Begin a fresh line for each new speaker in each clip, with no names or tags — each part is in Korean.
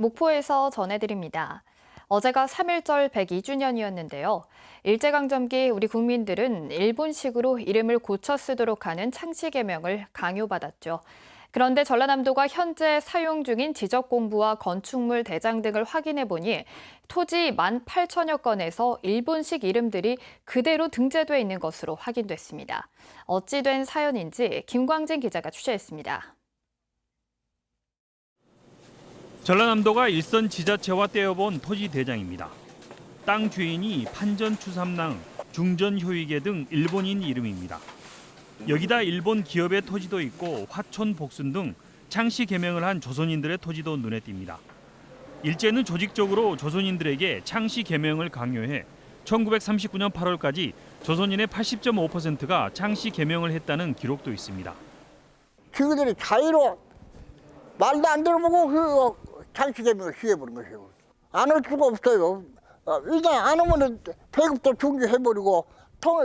목포에서 전해드립니다. 어제가 3.1절 102주년이었는데요. 일제강점기 우리 국민들은 일본식으로 이름을 고쳐 쓰도록 하는 창씨 개명을 강요받았죠. 그런데 전라남도가 현재 사용 중인 지적공부와 건축물 대장 등을 확인해 보니 토지 18,000여 건에서 일본식 이름들이 그대로 등재돼 있는 것으로 확인됐습니다. 어찌 된 사연인지 김광진 기자가 취재했습니다.
전라남도가 일선 지자체와 떼어본 토지 대장입니다. 땅 주인이 판전추삼랑, 중전효익계 등 일본인 이름입니다. 여기다 일본 기업의 토지도 있고 화촌 복순 등 창씨 개명을 한 조선인들의 토지도 눈에 띕니다. 일제는 조직적으로 조선인들에게 창씨 개명을 강요해 1939년 8월까지 조선인의 80.5%가 창씨 개명을 했다는 기록도 있습니다.
그들이 자유로 말도 안 들어보고 그 장씨 개명을 시해버린 것이에요. 안 할 수가 없어요. 일단 안 오면 배급도 중지해버리고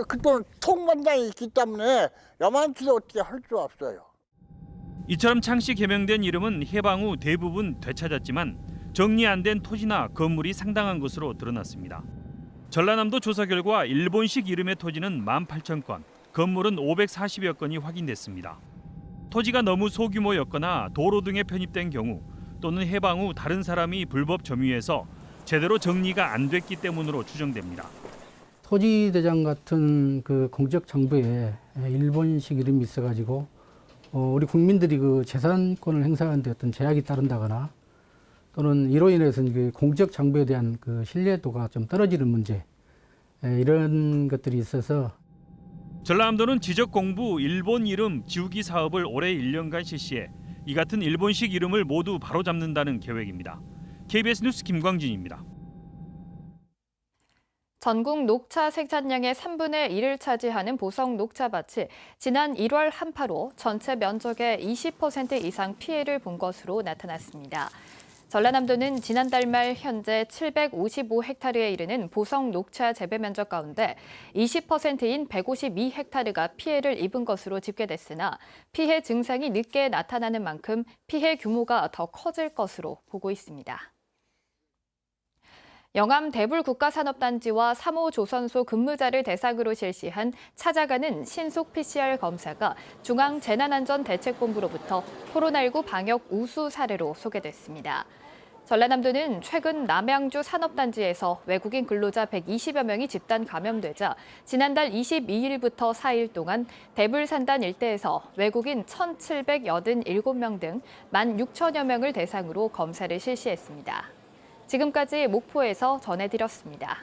그때는 통관장이 있기 때문에 야만치도 어떻게 할 수 없어요.
이처럼 창씨 개명된 이름은 해방 후 대부분 되찾았지만 정리 안 된 토지나 건물이 상당한 것으로 드러났습니다. 전라남도 조사 결과 일본식 이름의 토지는 18,000건, 건물은 540여 건이 확인됐습니다. 토지가 너무 소규모였거나 도로 등에 편입된 경우 또는 해방 후 다른 사람이 불법 점유해서 제대로 정리가 안 됐기 때문으로 추정됩니다.
토지 대장 같은 그 공적 장부에 일본식 이름이 있어가지고 우리 국민들이 그 재산권을 행사하는 데 어떤 제약이 따른다거나 또는 이로 인해서 그 공적 장부에 대한 그 신뢰도가 좀 떨어지는 문제 이런 것들이 있어서
전라남도는 지적공부 일본 이름 지우기 사업을 올해 1년간 실시해 이 같은 일본식 이름을 모두 바로잡는다는 계획입니다. KBS 뉴스 김광진입니다.
전국 녹차 생산량의 3분의 1을 차지하는 보성 녹차밭이 지난 1월 한파로 전체 면적의 20% 이상 피해를 본 것으로 나타났습니다. 전라남도는 지난달 말 현재 755헥타르에 이르는 보성 녹차 재배 면적 가운데 20%인 152헥타르가 피해를 입은 것으로 집계됐으나 피해 증상이 늦게 나타나는 만큼 피해 규모가 더 커질 것으로 보고 있습니다. 영암 대불국가산업단지와 3호 조선소 근무자를 대상으로 실시한 찾아가는 신속 PCR 검사가 중앙재난안전대책본부로부터 코로나19 방역 우수 사례로 소개됐습니다. 전라남도는 최근 남양주 산업단지에서 외국인 근로자 120여 명이 집단 감염되자 지난달 22일부터 4일 동안 대불산단 일대에서 외국인 1,787명 등 16,000여 명을 대상으로 검사를 실시했습니다. 지금까지 목포에서 전해드렸습니다.